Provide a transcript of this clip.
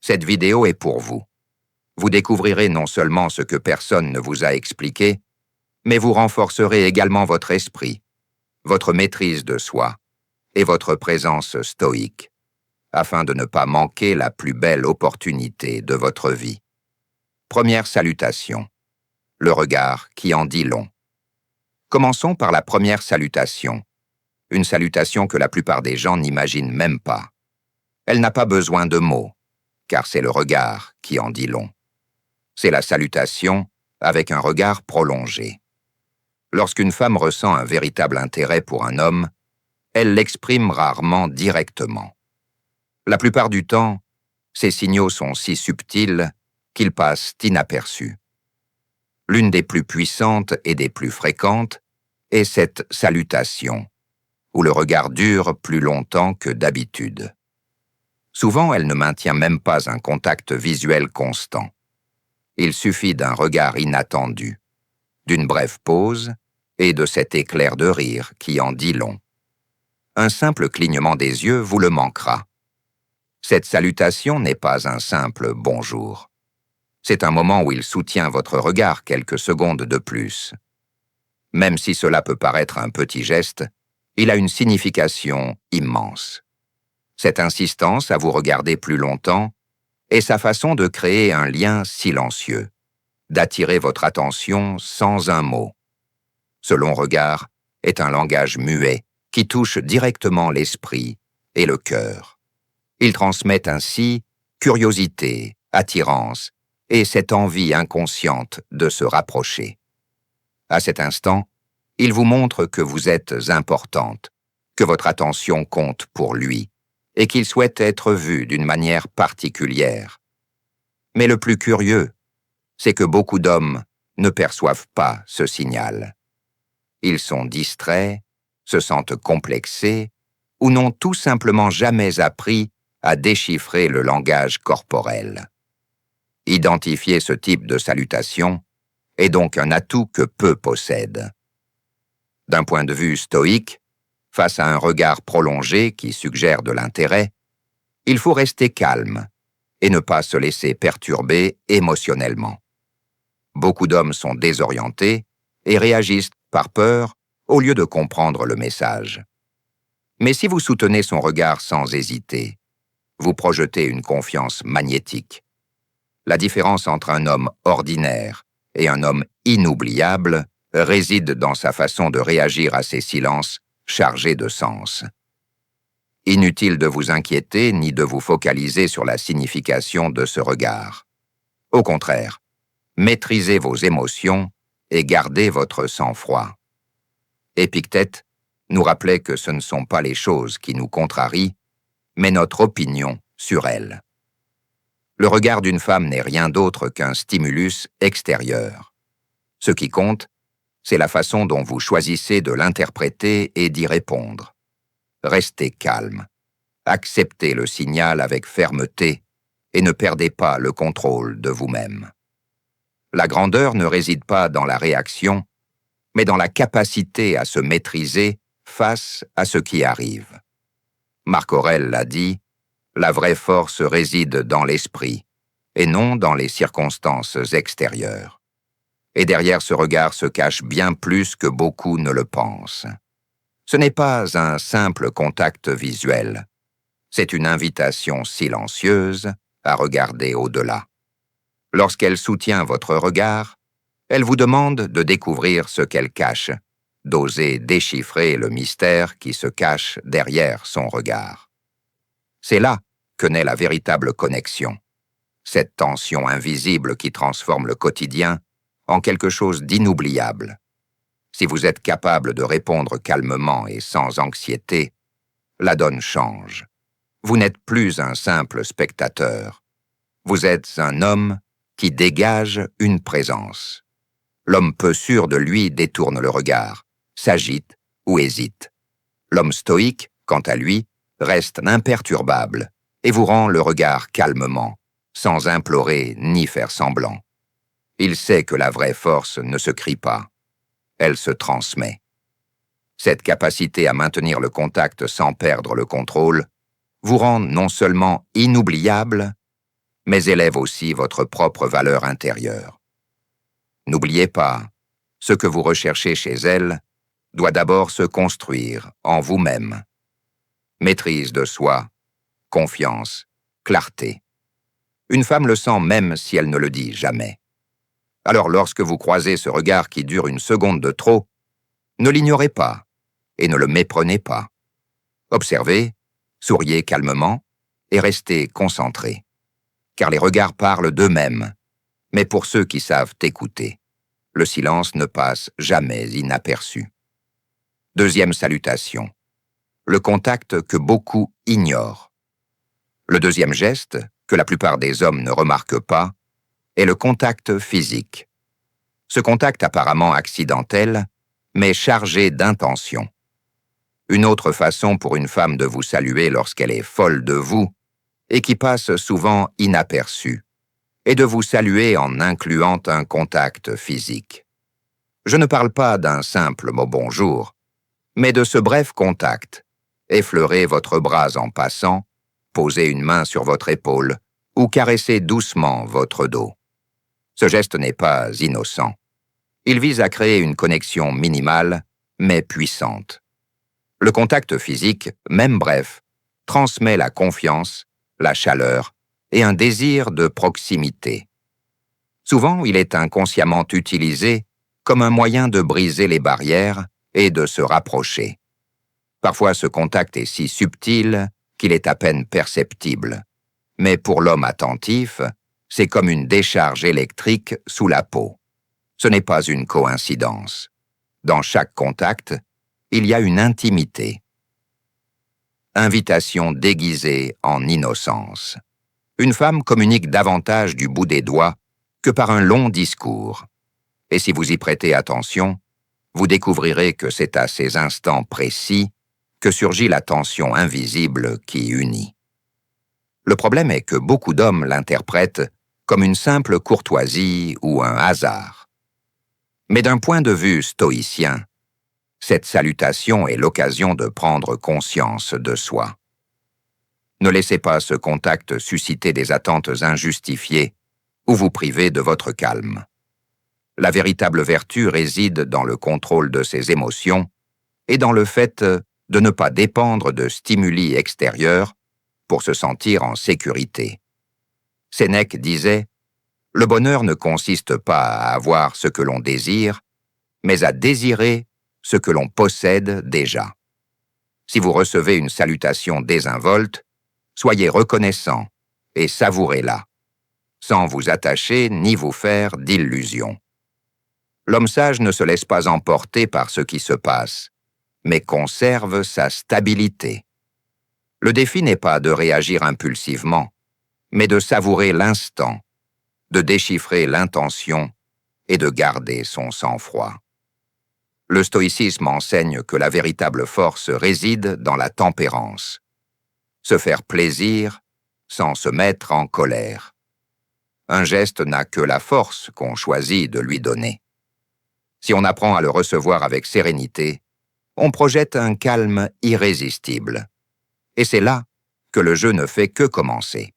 Cette vidéo est pour vous. Vous découvrirez non seulement ce que personne ne vous a expliqué, mais vous renforcerez également votre esprit, votre maîtrise de soi et votre présence stoïque, afin de ne pas manquer la plus belle opportunité de votre vie. Première salutation. Le regard qui en dit long. Commençons par la première salutation, une salutation que la plupart des gens n'imaginent même pas. Elle n'a pas besoin de mots, car c'est le regard qui en dit long. C'est la salutation avec un regard prolongé. Lorsqu'une femme ressent un véritable intérêt pour un homme, elle l'exprime rarement directement. La plupart du temps, ces signaux sont si subtils qu'ils passent inaperçus. L'une des plus puissantes et des plus fréquentes est cette salutation, où le regard dure plus longtemps que d'habitude. Souvent, elle ne maintient même pas un contact visuel constant. Il suffit d'un regard inattendu, d'une brève pause et de cet éclair de rire qui en dit long. Un simple clignement des yeux vous le manquera. Cette salutation n'est pas un simple « bonjour ». C'est un moment où il soutient votre regard quelques secondes de plus. Même si cela peut paraître un petit geste, il a une signification immense. Cette insistance à vous regarder plus longtemps est sa façon de créer un lien silencieux, d'attirer votre attention sans un mot. Ce long regard est un langage muet qui touche directement l'esprit et le cœur. Il transmet ainsi curiosité, attirance et cette envie inconsciente de se rapprocher. À cet instant, il vous montre que vous êtes importante, que votre attention compte pour lui et qu'il souhaite être vu d'une manière particulière. Mais le plus curieux, c'est que beaucoup d'hommes ne perçoivent pas ce signal. Ils sont distraits, se sentent complexés ou n'ont tout simplement jamais appris à déchiffrer le langage corporel. Identifier ce type de salutation est donc un atout que peu possèdent. D'un point de vue stoïque, face à un regard prolongé qui suggère de l'intérêt, il faut rester calme et ne pas se laisser perturber émotionnellement. Beaucoup d'hommes sont désorientés et réagissent par peur au lieu de comprendre le message. Mais si vous soutenez son regard sans hésiter, vous projetez une confiance magnétique. La différence entre un homme ordinaire et un homme inoubliable réside dans sa façon de réagir à ces silences chargés de sens. Inutile de vous inquiéter ni de vous focaliser sur la signification de ce regard. Au contraire, maîtrisez vos émotions et gardez votre sang-froid. Épictète nous rappelait que ce ne sont pas les choses qui nous contrarient, mais notre opinion sur elles. Le regard d'une femme n'est rien d'autre qu'un stimulus extérieur. Ce qui compte, c'est la façon dont vous choisissez de l'interpréter et d'y répondre. Restez calme, acceptez le signal avec fermeté et ne perdez pas le contrôle de vous-même. La grandeur ne réside pas dans la réaction, mais dans la capacité à se maîtriser face à ce qui arrive. Marc Aurèle l'a dit, la vraie force réside dans l'esprit et non dans les circonstances extérieures. Et derrière ce regard se cache bien plus que beaucoup ne le pensent. Ce n'est pas un simple contact visuel, c'est une invitation silencieuse à regarder au-delà. Lorsqu'elle soutient votre regard, elle vous demande de découvrir ce qu'elle cache, d'oser déchiffrer le mystère qui se cache derrière son regard. C'est là que naît la véritable connexion, cette tension invisible qui transforme le quotidien en quelque chose d'inoubliable. Si vous êtes capable de répondre calmement et sans anxiété, la donne change. Vous n'êtes plus un simple spectateur. Vous êtes un homme qui dégage une présence. L'homme peu sûr de lui détourne le regard, s'agite ou hésite. L'homme stoïque, quant à lui, reste imperturbable et vous rend le regard calmement, sans implorer ni faire semblant. Il sait que la vraie force ne se crie pas, elle se transmet. Cette capacité à maintenir le contact sans perdre le contrôle vous rend non seulement inoubliable, mais élève aussi votre propre valeur intérieure. N'oubliez pas, ce que vous recherchez chez elle doit d'abord se construire en vous-même. Maîtrise de soi, confiance, clarté. Une femme le sent même si elle ne le dit jamais. Alors lorsque vous croisez ce regard qui dure une seconde de trop, ne l'ignorez pas et ne le méprenez pas. Observez, souriez calmement et restez concentré. Car les regards parlent d'eux-mêmes, mais pour ceux qui savent écouter, le silence ne passe jamais inaperçu. Deuxième salutation. Le contact que beaucoup ignorent. Le deuxième geste, que la plupart des hommes ne remarquent pas, est le contact physique. Ce contact apparemment accidentel, mais chargé d'intention. Une autre façon pour une femme de vous saluer lorsqu'elle est folle de vous, et qui passe souvent inaperçue, est de vous saluer en incluant un contact physique. Je ne parle pas d'un simple mot bonjour, mais de ce bref contact. Effleurer votre bras en passant, poser une main sur votre épaule ou caresser doucement votre dos. Ce geste n'est pas innocent. Il vise à créer une connexion minimale, mais puissante. Le contact physique, même bref, transmet la confiance, la chaleur et un désir de proximité. Souvent, il est inconsciemment utilisé comme un moyen de briser les barrières et de se rapprocher. Parfois, ce contact est si subtil qu'il est à peine perceptible. Mais pour l'homme attentif, c'est comme une décharge électrique sous la peau. Ce n'est pas une coïncidence. Dans chaque contact, il y a une intimité. Invitation déguisée en innocence. Une femme communique davantage du bout des doigts que par un long discours. Et si vous y prêtez attention, vous découvrirez que c'est à ces instants précis que surgit la tension invisible qui unit. Le problème est que beaucoup d'hommes l'interprètent comme une simple courtoisie ou un hasard. Mais d'un point de vue stoïcien, cette salutation est l'occasion de prendre conscience de soi. Ne laissez pas ce contact susciter des attentes injustifiées ou vous priver de votre calme. La véritable vertu réside dans le contrôle de ses émotions et dans le fait de ne pas dépendre de stimuli extérieurs pour se sentir en sécurité. Sénèque disait « Le bonheur ne consiste pas à avoir ce que l'on désire, mais à désirer ce que l'on possède déjà. » Si vous recevez une salutation désinvolte, soyez reconnaissant et savourez-la, sans vous attacher ni vous faire d'illusions. L'homme sage ne se laisse pas emporter par ce qui se passe, mais conserve sa stabilité. Le défi n'est pas de réagir impulsivement, mais de savourer l'instant, de déchiffrer l'intention et de garder son sang-froid. Le stoïcisme enseigne que la véritable force réside dans la tempérance. Se faire plaisir sans se mettre en colère. Un geste n'a que la force qu'on choisit de lui donner. Si on apprend à le recevoir avec sérénité, on projette un calme irrésistible. Et c'est là que le jeu ne fait que commencer.